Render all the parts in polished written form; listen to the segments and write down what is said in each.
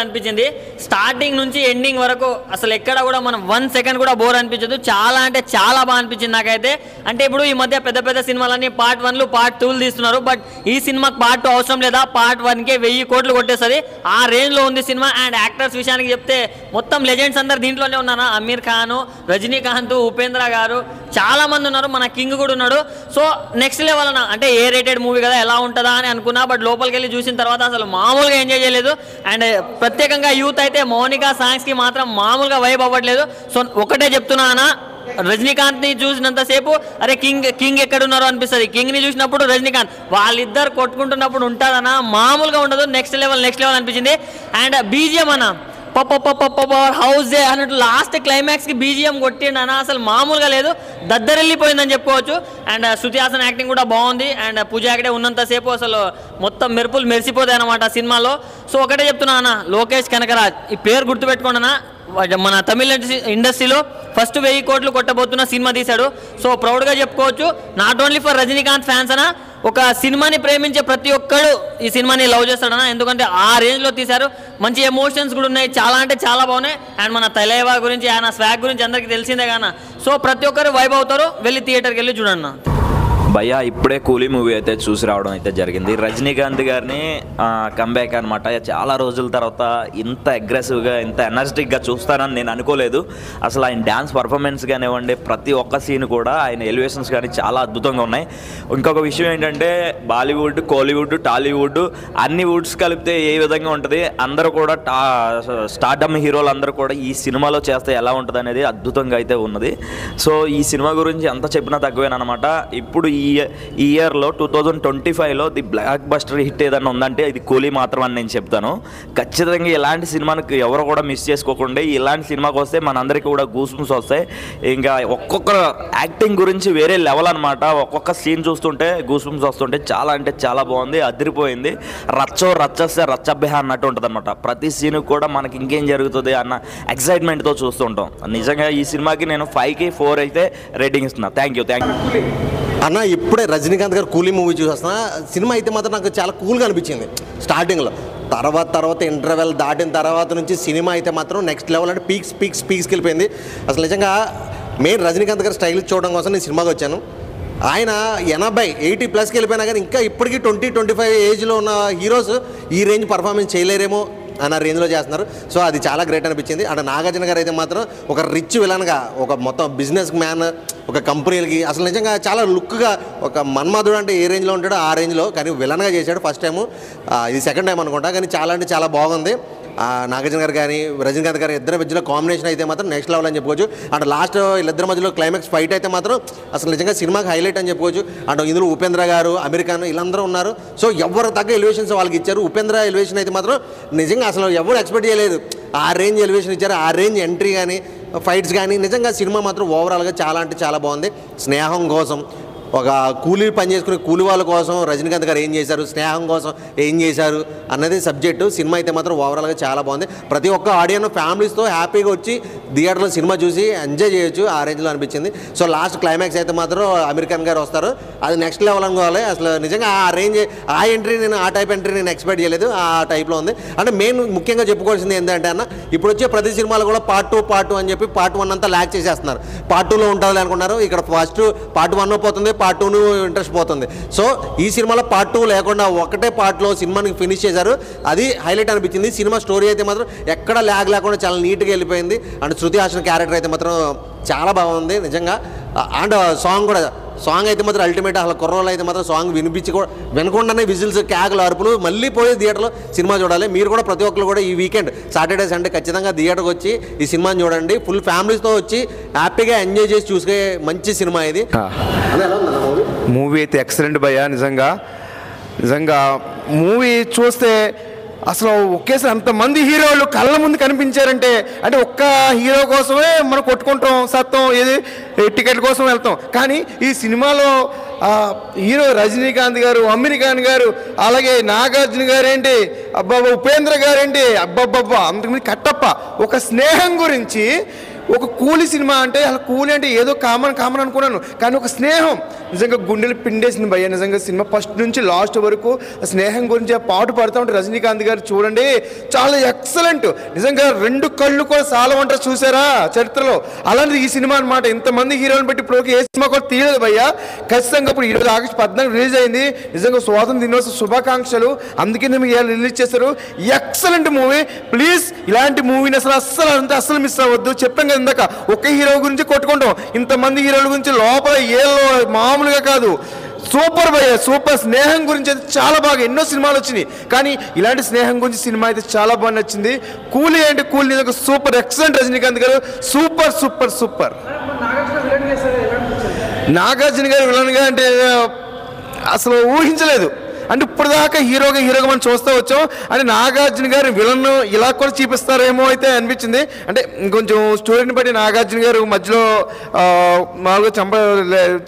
అనిపించింది. స్టార్టింగ్ నుంచి ఎండింగ్ వరకు అసలు ఎక్కడ కూడా మనం 1 సెకండ్ కూడా బోర్ అనిపించదు. చాలా అంటే చాలా బాగా అనిపించింది నాకైతే. అంటే ఇప్పుడు ఈ మధ్య పెద్ద పెద్ద సినిమాలన్నీ పార్ట్ 1లు పార్ట్ 2లు తీస్తున్నారు. బట్ ఈ సినిమాకి పార్ట్ 2 అవసరం లేదా, పార్ట్ 1కే 1000 కోట్లు కొట్టేస్తుంది. ఆ రేంజ్లో ఉంది సినిమా. అండ్ యాక్టర్స్ విషయానికి చెప్తే మొత్తం లెజెండ్స్ అందరు దీంట్లోనే ఉన్నారు. అమీర్ ఖాన్, రజనీకాంత్, ఉపేంద్ర గారు, చాలా మంది ఉన్నారు. మన కింగ్ కూడా ఉన్నాడు. సో నెక్స్ట్ లెవెల్ అన్న, అంటే ఏ రేటెడ్ మూవీ కదా ఎలా ఉంటుందా అని అనుకున్నా. బట్ లోపలికి వెళ్ళి చూసిన తర్వాత అసలు మామూలుగా ఎంజాయ్ చేయలేదు. అండ్ ప్రత్యేకంగా యూత్ అయితే మౌనిక సాంగ్స్కి మాత్రం మామూలుగా వైబ్ అవ్వట్లేదు. సో ఒకటే చెప్తున్నా అన్న, రజనీకాంత్ని చూసినంతసేపు అరే కింగ్ ఎక్కడున్నారో అనిపిస్తుంది. కింగ్ని చూసినప్పుడు రజనీకాంత్, వాళ్ళిద్దరు కొట్టుకుంటున్నప్పుడు ఉంటుందన్నా, మామూలుగా ఉండదు. నెక్స్ట్ లెవెల్ అనిపించింది. అండ్ బీజిఎం అన్న హౌస్ అన్నట్టు లాస్ట్ క్లైమాక్స్కి బీజిఎం కొట్టిండనా, అసలు మామూలుగా లేదు, దద్దరెళ్ళిపోయిందని చెప్పుకోవచ్చు. అండ్ శృతి హాసన్ యాక్టింగ్ కూడా బాగుంది. అండ్ పూజ యాక్టే ఉన్నంతసేపు అసలు మొత్తం మెరుపులు మెరిసిపోతాయి అన్నమాట సినిమాలో. సో ఒకటే చెప్తున్నా అన్న, లోకేష్ కనకరాజ్ ఈ పేరు గుర్తుపెట్టుకోండి అన్న. మన తమిళ ఇండస్ట్రీలో ఫస్ట్ 1000 కోట్లు కొట్టబోతున్న సినిమా తీశాడు. సో ప్రౌడ్గా చెప్పుకోవచ్చు. Not only for Rajinikanth fans అన్న, ఒక సినిమాని ప్రేమించే ప్రతి ఒక్కడు ఈ సినిమాని లవ్ చేస్తాడన్నా. ఎందుకంటే ఆ రేంజ్లో తీశారు. మంచి ఎమోషన్స్ కూడా ఉన్నాయి, చాలా అంటే చాలా బాగున్నాయి. అండ్ మన తలైవా గురించి, ఆయన స్వాగ్ గురించి అందరికీ తెలిసిందే కానీ. సో ప్రతి ఒక్కరు వైబ్ అవుతారు, వెళ్ళి థియేటర్కి వెళ్ళి చూడన్న. భయ్యా ఇప్పుడే కూలీ మూవీ అయితే చూసి రావడం అయితే జరిగింది. రజనీకాంత్ గారిని కంబ్యాక్ అనమాట. చాలా రోజుల తర్వాత ఇంత అగ్రెసివ్గా, ఇంత ఎనర్జెటిక్గా చూస్తానని నేను అనుకోలేదు. అసలు ఆయన డ్యాన్స్ పర్ఫార్మెన్స్ కానివ్వండి, ప్రతి ఒక్క సీన్ కూడా ఆయన ఎలివేషన్స్ కానీ చాలా అద్భుతంగా ఉన్నాయి. ఇంకొక విషయం ఏంటంటే, బాలీవుడ్, కోలీవుడ్, టాలీవుడ్ అన్ని వుడ్స్ కలిపితే ఏ విధంగా ఉంటుంది, అందరూ కూడా స్టార్డమ్ హీరోలు అందరూ కూడా ఈ సినిమాలో చేస్తే ఎలా ఉంటుంది అనేది అద్భుతంగా అయితే ఉన్నది. సో ఈ సినిమా గురించి ఎంత చెప్పినా తక్కువేనమాట. ఇప్పుడు ఈ ఇయర్లో 2025లో ది బ్లాక్ బస్టర్ హిట్ ఏదన్నా ఉందంటే ఇది కూలీ మాత్రం అని నేను చెప్తాను. ఖచ్చితంగా ఇలాంటి సినిమాకి ఎవరు కూడా మిస్ చేసుకోకుండా ఇలాంటి సినిమాకి వస్తే మనందరికీ కూడా గూస్బంప్స్ వస్తాయి. ఇంకా ఒక్కొక్క యాక్టింగ్ గురించి వేరే లెవెల్ అనమాట. ఒక్కొక్క సీన్ చూస్తుంటే గూస్బంప్స్ వస్తుంటే చాలా అంటే చాలా బాగుంది, అదిరిపోయింది. రచ్చొస్తే రచ్చబ్బే అన్నట్టు ఉంటుంది అనమాట. ప్రతి సీన్ కూడా మనకి ఇంకేం జరుగుతుంది అన్న ఎక్సైట్మెంట్తో చూస్తుంటాం. నిజంగా ఈ సినిమాకి నేను 5కి 4 అయితే రేటింగ్ ఇస్తున్నాను. థ్యాంక్ యూ అన్న. ఇప్పుడే రజనీకాంత్ గారు కూలీ మూవీ చూస్తున్నా. సినిమా అయితే మాత్రం నాకు చాలా కూల్గా అనిపించింది స్టార్టింగ్లో. తర్వాత ఇంటర్వెల్ దాటిన తర్వాత నుంచి సినిమా అయితే మాత్రం నెక్స్ట్ లెవెల్, అంటే పీక్స్కి వెళ్ళిపోయింది. అసలు నిజంగా మెయిన్ రజనీకాంత్ గారు స్టైల్ చూడడం కోసం నేను సినిమాకి వచ్చాను. ఆయన 80-80+ వెళ్ళిపోయినా కానీ ఇంకా ఇప్పటికీ 20-25 ఏజ్లో ఉన్న హీరోస్ ఈ రేంజ్ పర్ఫార్మెన్స్ చేయలేరేమో అన్న రేంజ్లో చేస్తున్నారు. సో అది చాలా గ్రేట్ అనిపించింది. అంటే నాగార్జున గారు అయితే మాత్రం ఒక రిచ్ విలన్గా, ఒక మొత్తం బిజినెస్ మ్యాన్, ఒక కంపెనీలకి అసలు నిజంగా చాలా లుక్గా, ఒక మన్మధుడు అంటే ఏ రేంజ్లో ఉంటాడో ఆ రేంజ్లో, కానీ విలన్గా చేశాడు ఫస్ట్ టైము. ఇది సెకండ్ టైం అనుకుంటా, కానీ చాలా అంటే చాలా బాగుంది. నాగార్జున గారు కానీ రజనీకాంత్ గారు ఇద్దరి మధ్యలో కాంబినేషన్ అయితే మాత్రం నెక్స్ట్ లెవెల్ అని చెప్పుకోవచ్చు. అంటే లాస్ట్ వీళ్ళిద్దరి మధ్యలో క్లైమాక్స్ ఫైట్ అయితే మాత్రం అసలు నిజంగా సినిమాకి హైలైట్ అని చెప్పుకోవచ్చు. అంటే ఇందులో ఉపేంద్ర గారు, అమీర్ ఖాన్ వీళ్ళందరూ ఉన్నారు. సో ఎవరు తగ్గ ఎలివేషన్స్ వాళ్ళకి ఇచ్చారు. ఉపేంద్ర ఎలివేషన్ అయితే మాత్రం నిజంగా అసలు ఎవరు ఎక్స్పెక్ట్ చేయలేదు. ఆ రేంజ్ ఎలివేషన్ ఇచ్చారు, ఆ రేంజ్ ఎంట్రీ కానీ ఫైట్స్ కానీ. నిజంగా సినిమా మాత్రం ఓవరాల్గా చాలా అంటే చాలా బాగుంది. స్నేహం కోసం, ఒక కూలీ పని చేసుకునే కూలి వాళ్ళ కోసం రజనీకాంత్ గారు ఏం చేశారు, స్నేహం కోసం ఏం చేశారు అన్నది సబ్జెక్టు. సినిమా అయితే మాత్రం ఓవరాల్గా చాలా బాగుంది. ప్రతి ఒక్క ఆడియన్స్ ఫ్యామిలీస్తో హ్యాపీగా వచ్చి థియేటర్లో సినిమా చూసి ఎంజాయ్ చేయొచ్చు, ఆ రేంజ్లో అనిపించింది. సో లాస్ట్ క్లైమాక్స్ అయితే మాత్రం అమీర్ ఖాన్ గారు వస్తారు, అది నెక్స్ట్ లెవెల్ అనుకోవాలి. అసలు నిజంగా ఆ రేంజ్, ఆ ఎంట్రీ నేను ఆ టైప్ ఎంట్రీ నేను ఎక్స్పెక్ట్ చేయలేదు. ఆ టైప్లో ఉంది. అంటే మెయిన్ ముఖ్యంగా చెప్పుకోవాల్సింది ఏంటంటే అన్న, ఇప్పుడు వచ్చే ప్రతి సినిమాలు కూడా పార్ట్ 2 అని చెప్పి పార్ట్ 1 అంతా ల్యాక్ చేసేస్తున్నారు. పార్ట్ 2లో ఉంటుంది అనుకున్నారు. ఇక్కడ ఫస్ట్ పార్ట్ 1 పోతుంది, పార్ట్ 2 ఇంట్రెస్ట్ పోతుంది. సో ఈ సినిమాలో పార్ట్ 2 లేకుండా ఒకటే పార్ట్లో సినిమాని ఫినిష్ చేశారు. అది హైలైట్ అనిపించింది. సినిమా స్టోరీ అయితే మాత్రం ఎక్కడ ల్యాగ్ లేకుండా చాలా నీట్గా వెళ్ళిపోయింది. అండ్ శృతి హాసన్ క్యారెక్టర్ అయితే మాత్రం చాలా బాగుంది నిజంగా. అండ్ సాంగ్ అయితే మాత్రం అల్టిమేట్. అసలు కుర్రోళ్ళు అయితే మాత్రం సాంగ్ వినకుండానే విజిల్స్, క్యాకులు, అరుపులు, మళ్ళీ పోయి థియేటర్లో సినిమా చూడాలి. మీరు కూడా ప్రతి ఒక్కరు కూడా ఈ వీకెండ్ సాటర్డే సండే ఖచ్చితంగా థియేటర్కి వచ్చి ఈ సినిమాని చూడండి. ఫుల్ ఫ్యామిలీస్తో వచ్చి హ్యాపీగా ఎంజాయ్ చేసి చూసే మంచి సినిమా ఇది. మూవీ అయితే ఎక్సలెంట్ భయ్యా. నిజంగా మూవీ చూస్తే అసలు ఒకేసారి అంతమంది హీరోలు కళ్ళ ముందు కనిపించారంటే, అంటే ఒక్క హీరో కోసమే మనం కొట్టుకుంటాం, సత్తం ఏది టికెట్ల కోసం వెళ్తాం. కానీ ఈ సినిమాలో హీరో రజనీకాంత్ గారు, అమీర్ ఖాన్ గారు, అలాగే నాగార్జున గారు ఏంటి, అబ్బాబా ఉపేంద్ర గారు ఏంటి, అబ్బాబ్బా అంతకుముందు కట్టప్ప, ఒక స్నేహం గురించి ఒక కూలీ సినిమా అంటే అసలు కూలీ అంటే ఏదో కామన్ అనుకున్నాను, కానీ ఒక స్నేహం నిజంగా గుండెలు పిండేసింది భయ్య. నిజంగా సినిమా ఫస్ట్ నుంచి లాస్ట్ వరకు స్నేహం గురించి పాటు పడుతూ ఉంటే రజనీకాంత్ గారు చూడండి చాలా ఎక్సలెంట్. నిజంగా 2 కళ్ళు కూడా చాలా ఉంటారు చూసారా చరిత్రలో, అలాంటిది ఈ సినిమా అనమాట. ఇంతమంది హీరోలను పెట్టి ఇప్పుడు ఏ సినిమా కూడా తీయలేదు భయ్య. ఖచ్చితంగా ఇప్పుడు ఈరోజు ఆగస్టు 14 రిలీజ్ అయింది. నిజంగా స్వాతంత్ర దినోత్సవ శుభాకాంక్షలు. అందుకే మేము రిలీజ్ చేశారు. Excellent movie. ప్లీజ్ ఇలాంటి మూవీని అసలు మిస్ అవ్వద్దు. చెప్పాం కదా ఇందాక, ఒక హీరో గురించి కొట్టుకుంటాం, ఇంతమంది హీరోల గురించి లోపల ఏలో మామూలుగా కాదు. సూపర్ భయ్య, సూపర్. స్నేహం గురించి అయితే చాలా బాగా ఎన్నో సినిమాలు వచ్చినాయి, కానీ ఇలాంటి స్నేహం గురించి సినిమా అయితే చాలా బాగా నచ్చింది. కూలీ అంటే కూలీ నిజంగా సూపర్ ఎక్సలెంట్. రజనీకాంత్ గారు సూపర్ సూపర్ సూపర్. నాగార్జున గారు విలన్గా అంటే అసలు ఊహించలేదు. అంటే ఇప్పుడు దాకా హీరోగా మనం చూస్తూ వచ్చాం. అంటే నాగార్జున గారి విలన్ ఇలా కూడా చూపిస్తారేమో అయితే అనిపించింది. అంటే కొంచెం స్టోరీని బట్టి నాగార్జున గారు మధ్యలో మామూలుగా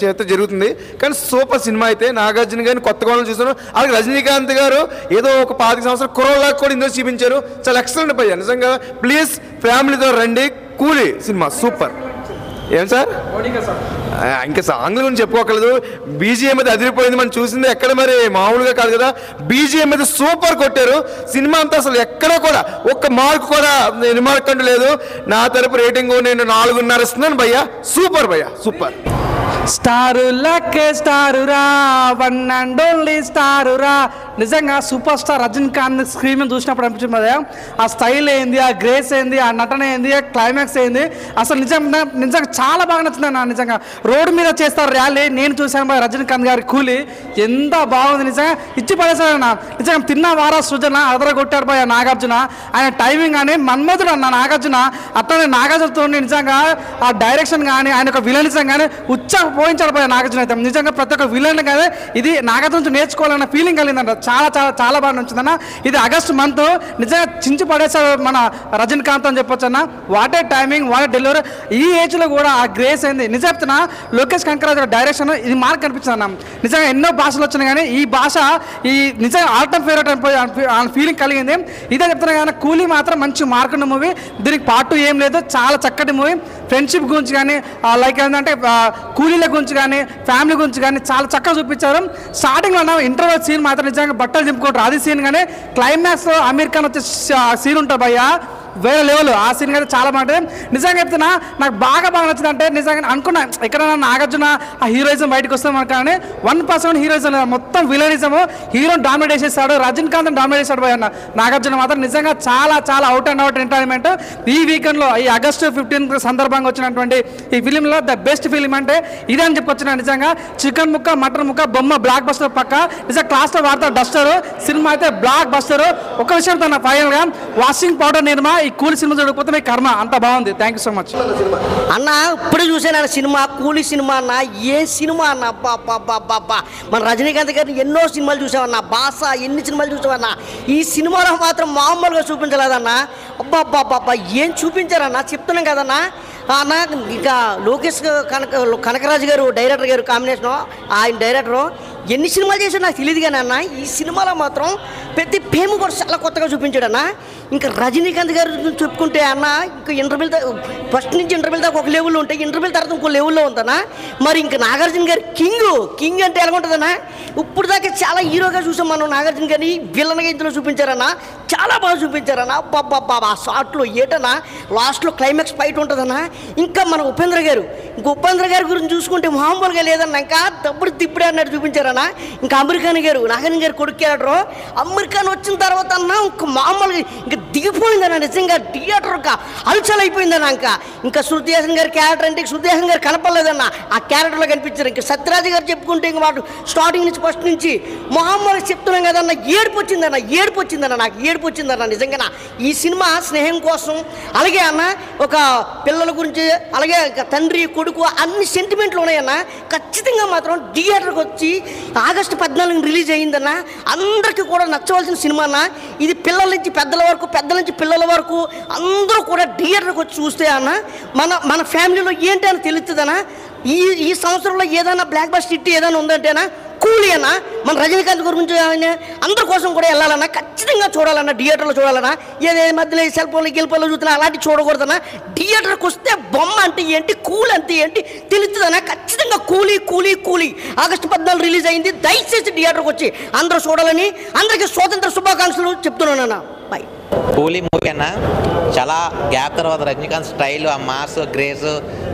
చేస్తే జరుగుతుంది, కానీ సూపర్ సినిమా అయితే. నాగార్జున గారిని కొత్త కోణంలో చూసాను. అలాగే రజనీకాంత్ గారు ఏదో ఒక 25 సంవత్సరాల కుర్రలాగా కూడా ఇందులో చూపించారు. చాలా ఎక్సలెంట్ పోయా నిజంగా. ప్లీజ్ ఫ్యామిలీతో రండి. కూలీ సినిమా సూపర్. ఏం సార్ ఇంకా సాంగ్ల గురించి చెప్పుకోకలేదు. బీజిఎం అయితే అదిరిపోయింది. మనం చూసింది ఎక్కడ మరి మామూలుగా కాదు కదా. బీజిఎం అయితే సూపర్ కొట్టారు. సినిమా అంతా అసలు ఎక్కడ కూడా ఒక్క మార్క్ కూడా రిమార్క్ అంటూ లేదు. నా తరపు రేటింగ్ నేను 4.5 ఇస్తున్నాను భయ్యా. సూపర్ భయ్యా, సూపర్. స్టారులకే స్టారురా, వన్ అండ్ ఓన్లీ స్టారురా. నిజంగా సూపర్ స్టార్ రజనీకాంత్ స్క్రీన్ చూసినప్పుడు అనిపించింది ఆ స్టైల్ ఏంది, ఆ గ్రేస్ ఏంది, ఆ నటన ఏంది, ఆ క్లైమాక్స్ ఏంది, అసలు నిజంగా చాలా బాగా నచ్చింది అన్న. నిజంగా రోడ్డు మీద చేస్తారు ర్యాలీ, నేను చూశాను రజనీకాంత్ గారి కూలీ ఎంత బాగుంది. నిజంగా ఇచ్చి పడేశాడన్న. నిజంగా తిన్న వారా సృజన అదరగొట్టాడు పోయా నాగార్జున. ఆయన టైమింగ్ కానీ మన్మధుడు అన్న నాగార్జున. అట్లనే నాగార్జునతో నిజంగా ఆ డైరెక్షన్ కానీ ఆయన ఒక విలనిజం కానీ పోయించాడు పోయా నాగార్జున అయితే. నిజంగా ప్రతి ఒక్క విలన్ కానీ ఇది నాగార్జున నుంచి నేర్చుకోవాలన్న ఫీలింగ్ కలిగిందంట. చాలా చాలా చాలా బాగా నచ్చిందన్న. ఇది ఆగస్టు మంత్ నిజంగా చించి పడేసాడు మన రజనీకాంత్ అని చెప్పొచ్చు అన్న. What a timing, what a delivery. ఈ ఏజ్లో కూడా ఆ గ్రేస్ అయింది. నిజం చెప్తున్నా, లోకేష్ కనకరాజు డైరెక్షన్ ఇది మార్క్ కనిపించింది అన్న. నిజంగా ఎన్నో భాషలు వచ్చినాయి కానీ ఈ భాష ఈ నిజంగా ఆల్ టైమ్ ఫేవరెట్ అని ఫీలింగ్ కలిగింది. ఇదే చెప్తున్నా కానీ కూలీ మాత్రం మంచి మార్క్ ఉన్న మూవీ. దీనికి పార్ట్ 2 ఏం లేదు, చాలా చక్కటి మూవీ. ఫ్రెండ్షిప్ గురించి కానీ లైక్ ఏంటంటే కూలీల గురించి కానీ ఫ్యామిలీ గురించి కానీ చాలా చక్కగా చూపించారు. స్టార్టింగ్లో ఇంటర్వెల్ సీన్ మాత్రం నిజంగా బట్టలు దింపుకుంటారు. అది సీన్ కానీ క్లైమాక్స్లో అమీర్ ఖాన్ వచ్చే సీన్ ఉంటుంది భయ్యా, వేరే లెవెల్. ఆ సీన్ అయితే చాలా బాగుంటుంది. నిజంగా చెప్తున్నా నాకు బాగా నచ్చింది. అంటే నిజంగా అనుకున్నా ఎక్కడైనా నాగార్జున ఆ హీరోయిజం బయటకు వస్తాం కానీ 1% హీరోయిజం మొత్తం విలనిజము. హీరోని డామినేట్ చేసేస్తాడు, రజనీకాంత్ డామినేట్ చేస్తాడు పోయి అన్న. నాగార్జున మాత్రం నిజంగా చాలా చాలా అవుట్ అండ్ అవుట్ ఎంటర్టైన్మెంట్. ఈ వీకెండ్లో ఈ ఆగస్టు 15 సందర్భంగా వచ్చినటువంటి ఈ ఫిలింలో ద బెస్ట్ ఫిలిం అంటే ఇదే అని చెప్పొచ్చిన. నిజంగా చికెన్ ముక్క, మటన్ ముక్క, బొమ్మ బ్లాక్ బస్టర్ పక్క. నిజంగా క్లాస్లో వాడతారు డస్టర్. సినిమా అయితే బ్లాక్ బస్టర్. ఒక విషయం తన ఫైనల్గా వాషింగ్ పౌడర్ నిర్మా ఈ కూలీ సినిమా చూడకపోతే మీ కర్మ. అంత బాగుంది. థ్యాంక్ యూ సో మచ్ అన్న. ఇప్పుడే చూసాను సినిమా, కూలీ సినిమా అన్న. ఏ సినిమా అన్న, అబ్బా. మన రజనీకాంత్ గారిని ఎన్నో సినిమాలు చూసామన్న. బాస ఎన్ని సినిమాలు చూసామన్న. ఈ సినిమాలో మాత్రం మామూలుగా చూపించలేదన్న. అబ్బా ఏం చూపించారన్న, చెప్తున్నాం కదన్నా అన్న. ఇంకా లోకేష్ కనకరాజు గారు డైరెక్టర్ గారు కాంబినేషను, ఆయన డైరెక్టరు ఎన్ని సినిమాలు చేశాడు నాకు తెలియదు కానీ అన్న, ఈ సినిమాలో మాత్రం ప్రతి ఫేమ్ కూడా చాలా కొత్తగా చూపించాడు అన్న. ఇంకా రజనీకాంత్ గారు చెప్పుకుంటే అన్న, ఇంకా ఇంటర్వ్యూల్ ఫస్ట్ నుంచి ఇంటర్వ్యూల్ దాకా ఒక లెవెల్లో ఉంటాయి, ఇంటర్వ్యూల్ తర్వాత ఇంకో లెవెల్లో ఉందన్నా. మరి ఇంకా నాగార్జున గారు కింగ్ అంటే ఎలా ఉంటుందన్నా. ఇప్పుడు దాకా చాలా హీరోగా చూసాం మనం నాగార్జున గారిని, విలన్గా ఇందులో చూపించారన్నా. చాలా బాగా చూపించారన్నా. బాబా ఆ షార్ట్లో ఏటన్నా లాస్ట్లో క్లైమాక్స్ ఫైట్ ఉంటుందన్నా. ఇంకా మన ఉపేంద్ర గారి గురించి చూసుకుంటే మామూలుగా లేదన్నా. ఇంకా తప్పుడు తిప్పుడే అన్నట్టు చూపించారన్నా. ఇంకా అమీర్ ఖాన్ గారు నాగార్జున గారు కొడుకు క్యారెక్టర్. అమీర్ ఖాన్ వచ్చిన తర్వాత అన్న ఇంకా మామూలుగా ఇంకా దిగిపోయిందన్న. నిజంగా థియేటర్ హల్చల్ అయిపోయిందన్న. ఇంకా శృతి హాసన్ గారి క్యారెక్టర్ అంటే శృతి హాసన్ గారు కనపడలేదన్న, ఆ క్యారెక్టర్లో కనిపించారు. ఇంకా సత్యరాజ్ గారు చెప్పుకుంటే ఇంక వాడు స్టార్టింగ్ నుంచి ఫస్ట్ నుంచి మామూలుగా చెప్తున్నాం కదన్న. ఏడుపు వచ్చిందన్న నాకు ఏడుపు వచ్చిందన్న. నిజంగా ఈ సినిమా స్నేహం కోసం, అలాగే అన్న ఒక పిల్లల గురించి, అలాగే తండ్రి కొడుకు అన్ని సెంటిమెంట్లు ఉన్నాయన్న. ఖచ్చితంగా మాత్రం థియేటర్కి వచ్చి ఆగస్టు 14 రిలీజ్ అయ్యిందన్న. అందరికీ కూడా నచ్చవలసిన సినిమా అన్న. ఇది పిల్లల నుంచి పెద్దల వరకు, పెద్దల నుంచి పిల్లల వరకు అందరూ కూడా థియేటర్కి వచ్చి చూస్తే అన్న మన ఫ్యామిలీలో ఏంటి అని తెలుస్తుందన్న. ఈ సంవత్సరంలో ఏదైనా బ్లాక్ బస్టర్ హిట్ ఏదైనా ఉందంటేనా కూలి అన్న. మన రజనీకాంత్ గురించి అందరి కోసం కూడా వెళ్ళాలన్నా, ఖచ్చితంగా చూడాలన్నా, థియేటర్లో చూడాలన్నా. ఏదే మధ్యలో సెల్ ఫోన్లో గెలిపోలో చూస్తున్నా అలాంటివి చూడకూడదన్నా. థియేటర్కి వస్తే బొమ్మ అంటే ఏంటి, కూల్ అంటే ఏంటి తెలుస్తుందన్నా. ఖచ్చితంగా కూలీ కూలీ కూలీ ఆగస్టు 14 రిలీజ్ అయింది. దయచేసి థియేటర్కి వచ్చి అందరూ చూడాలని అందరికీ స్వాతంత్ర శుభాకాంక్షలు చెప్తున్నానన్నా. బాయ్. కూలీ మూవీ అన్న చాలా గ్యాప్ తర్వాత రజనీకాంత్ స్టైల్, ఆ మాస్ గ్రేస్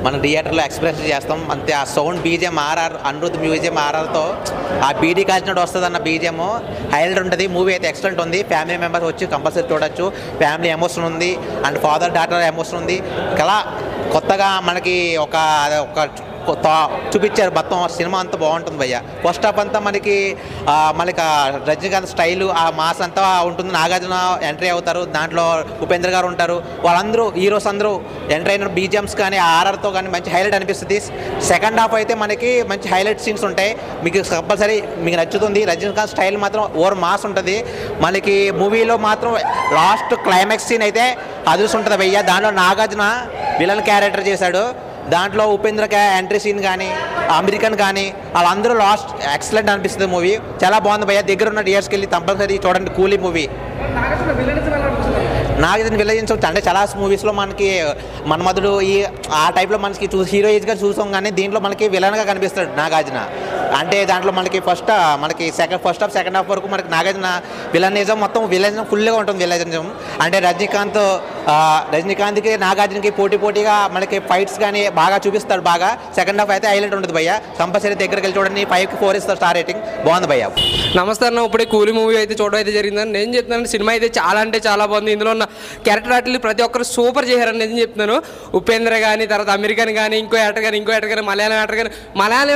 మనం థియేటర్లో ఎక్స్ప్రెస్ చేస్తాం అంతే. ఆ sound BGM RR, Anirudh music ఆర్ఆర్తో ఆ బీడీ కాల్చినట్టు వస్తుంది అన్న బీజిఎం హైలైట్ ఉంటుంది. మూవీ అయితే ఎక్సలెంట్ ఉంది. ఫ్యామిలీ మెంబర్స్ వచ్చి కంపల్సరీ చూడొచ్చు. ఫ్యామిలీ ఎమోషన్ ఉంది అండ్ ఫాదర్ డాటర్ ఎమోషన్ ఉంది. ఇలా కొత్తగా మనకి ఒక చూపించారు. మొత్తం సినిమా అంతా బాగుంటుంది భయ్య. ఫస్ట్ హాఫ్ అంతా మనకి రజనీకాంత్ స్టైలు, ఆ మాస్ అంతా ఉంటుంది. నాగార్జున ఎంట్రీ అవుతారు, దాంట్లో ఉపేంద్ర గారు ఉంటారు. వాళ్ళందరూ హీరోస్ అందరూ ఎంట్రీ అయిన బీజిఎమ్స్ కానీ ఆర్ఆర్తో కానీ మంచి హైలైట్ అనిపిస్తుంది. సెకండ్ హాఫ్ అయితే మనకి మంచి హైలైట్ సీన్స్ ఉంటాయి. మీకు కంపల్సరీ మీకు నచ్చుతుంది. రజనీకాంత్ స్టైల్ మాత్రం ఓవర్ మాస్ ఉంటుంది. మనకి మూవీలో మాత్రం లాస్ట్ క్లైమాక్స్ సీన్ అయితే అదుర్స్ ఉంటుంది భయ్య. దాంట్లో నాగార్జున విలన్ క్యారెక్టర్ చేశాడు. దాంట్లో ఉపేంద్ర ఎంట్రీ సీన్ కానీ అమెరికన్ కానీ వాళ్ళందరూ లాస్ట్ ఎక్సలెంట్ అనిపిస్తుంది. మూవీ చాలా బాగుంది భయ్య. దగ్గర ఉన్న థియేటర్స్కి వెళ్ళి కంపల్సరీ చూడండి కూలీ మూవీ. నాగార్జున విలన్స్ అంటే చాలా మూవీస్లో మనకి మన్మధుడు ఆ టైప్లో మనకి హీరోయిన్గా చూసాం, కానీ దీంట్లో మనకి విలన్గా కనిపిస్తాడు నాగార్జున. అంటే దాంట్లో మనకి ఫస్ట్ హాఫ్ సెకండ్ హాఫ్ వరకు మనకి నాగార్జున విలనిజం మొత్తం విలనిజం ఫుల్గా ఉంటుంది. విలనిజం అంటే రజనీకాంత్కి నాగార్జునకి పోటీగా మనకి ఫైట్స్ కానీ బాగా చూపిస్తాడు. బాగా సెకండ్ హాఫ్ అయితే హైలైట్ ఉంటుంది భయ్య. కంపల్సరీ దగ్గరికి వెళ్ళి చూడండి. 5కి 4 ఇస్తారు స్టార్ రేటింగ్. బాగుంది భయ్య. నమస్తే అన్న. ఇప్పుడే కూలీ మూవీ అయితే చూడడం అయితే జరిగిందని నేను చెప్తున్నాను. సినిమా అయితే చాలా అంటే చాలా బాగుంది. ఇందులో ఉన్న క్యారెక్టర్ ఆర్టిస్టులు ప్రతి ఒక్కరు సూపర్ చేశారని నేను చెప్తున్నాను. ఉపేంద్ర కానీ, తర్వాత అమెరికన్ కానీ, ఇంకో యాక్టర్ కానీ, మలయాళం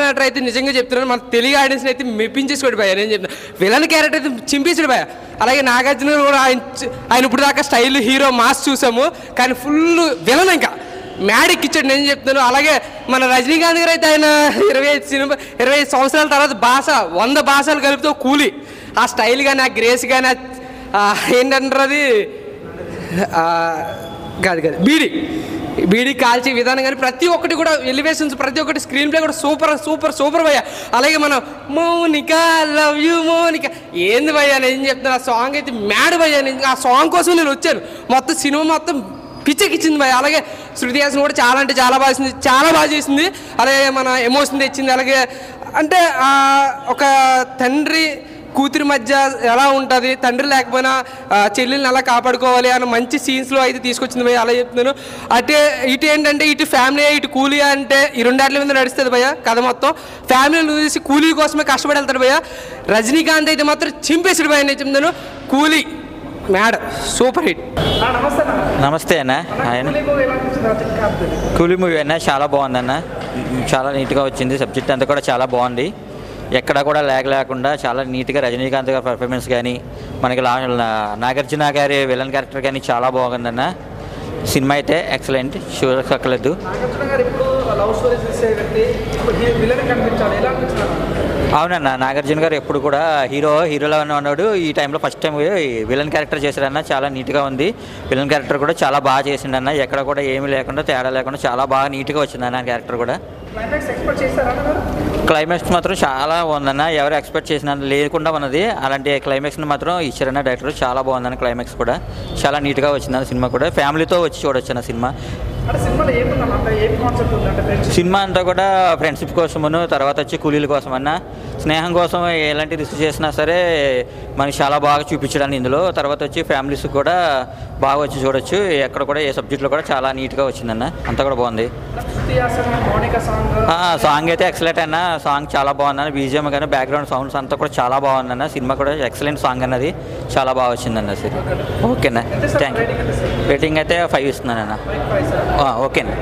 యాక్టర్ అయితే నిజంగా చెప్తున్నాను, మన తెలుగు ఆడియన్స్ని అయితే మెప్పించేసుకోడు భయ్య. నేను చెప్తున్నాను విలన్ క్యారెక్టర్ అయితే చింపేసాడు భయ్య. అలాగే నాగార్జున కూడా ఆయన ఇప్పుడు దాకా స్టైల్ హీరో మాస్ చూసాము, కానీ ఫుల్ విలన్ ఇంకా మ్యాడిక్ ఇచ్చాడు నేను చెప్తున్నాను. అలాగే మన రజనీకాంత్ గారు అయితే ఆయన 25 సంవత్సరాల తర్వాత 100 భాషలు కలుపుతూ కూలీ ఆ స్టైల్ కానీ, ఆ గ్రేస్ కానీ, ఏంటంటారు అది కాదు బీడీ కాల్చే విధానం కానీ ప్రతి ఒక్కటి కూడా ఎలివేషన్స్, ప్రతి ఒక్కటి స్క్రీన్ ప్లే కూడా సూపర్ భయ్య. అలాగే మనం మౌనిక లవ్ యూ మౌనిక ఏంది భయ్య నేను చెప్తున్నాను. ఆ సాంగ్ అయితే మ్యాడ్ భయ్య. ఆ సాంగ్ కోసం నేను వచ్చాను. మొత్తం సినిమా మొత్తం పిచ్చెక్కిచ్చింది భయ్య. అలాగే శృతి హాసన్ కూడా చాలా అంటే చాలా బాగా చేసింది. అలాగే మన ఎమోషన్ తెచ్చింది. అలాగే అంటే ఒక తండ్రి కూతురి మధ్య ఎలా ఉంటుంది, తండ్రి లేకపోయినా చెల్లెల్ని ఎలా కాపాడుకోవాలి అన్న మంచి సీన్స్లో అయితే తీసుకొచ్చింది భయ్య. అలా చెప్తున్నాను. ఇటు ఏంటంటే ఇటు ఫ్యామిలీ, ఇటు కూలీ అంటే ఈ రెండాట్ల మీద నడుస్తుంది భయ్య. కథ మొత్తం ఫ్యామిలీని చూసి కూలీ కోసమే కష్టపడి వెళ్తాడు భయ్య. రజనీకాంత్ అయితే మాత్రం చింపేసాడు భయ్య. నేను చెప్తున్నాను కూలీ మ్యాడ్ సూపర్ హిట్. నమస్తే అన్న. కూలీ మూవీ అన్న చాలా బాగుందన్న. చాలా నీట్గా వచ్చింది. సబ్జెక్ట్ అంతా కూడా చాలా బాగుంది. ఎక్కడ కూడా లేకుండా చాలా నీట్గా రజనీకాంత్ గారి పర్ఫార్మెన్స్ కానీ, మనకి నాగార్జున గారి విలన్ క్యారెక్టర్ కానీ చాలా బాగుందన్న. సినిమా అయితే ఎక్సలెంట్, చూడక్కర్లేదు. అవునన్న, నాగార్జున గారు ఎప్పుడు కూడా హీరోలో ఉన్నాడు. ఈ టైంలో ఫస్ట్ టైం విలన్ క్యారెక్టర్ చేశాడన్న. చాలా నీట్గా ఉంది. విలన్ క్యారెక్టర్ కూడా చాలా బాగా చేసిండన్న. ఎక్కడ కూడా ఏమీ లేకుండా తేడా లేకుండా చాలా బాగా నీట్గా వచ్చిందన్న క్యారెక్టర్ కూడా. క్లైమాక్స్ మాత్రం చాలా బాగుందన్న. ఎవరు ఎక్స్పెక్ట్ చేసిన లేకుండా ఉన్నది అలాంటి క్లైమాక్స్ని మాత్రం ఇచ్చారన్న డైరెక్టర్. చాలా బాగుందన్న. క్లైమాక్స్ కూడా చాలా నీట్గా వచ్చిందన్న. సినిమా కూడా ఫ్యామిలీతో వచ్చి చూడొచ్చు అన్న సినిమా. సినిమా అంతా కూడా ఫ్రెండ్షిప్ కోసమును, తర్వాత వచ్చి కూలీల కోసం అన్న, స్నేహం కోసం ఎలాంటి రిస్క్ చేసినా సరే మనకి చాలా బాగా చూపించడానికి ఇందులో. తర్వాత వచ్చి ఫ్యామిలీస్ కూడా బాగా వచ్చి చూడొచ్చు. ఎక్కడ కూడా ఏ సబ్జెక్ట్లో కూడా చాలా నీట్గా వచ్చిందన్న. అంతా కూడా బాగుంది. సాంగ్ అయితే ఎక్సలెంట్ అన్న. సాంగ్ చాలా బాగుందన్న. బీజిఎం కానీ బ్యాక్గ్రౌండ్ సౌండ్స్ అంతా కూడా చాలా బాగుందన్న. సినిమా కూడా ఎక్సలెంట్ సాంగ్ అన్నది చాలా బాగా వచ్చిందన్న. సరే ఓకేనా, థ్యాంక్ యూ. రేటింగ్ అయితే 5 ఇస్తున్నానన్న. ఓకేనా.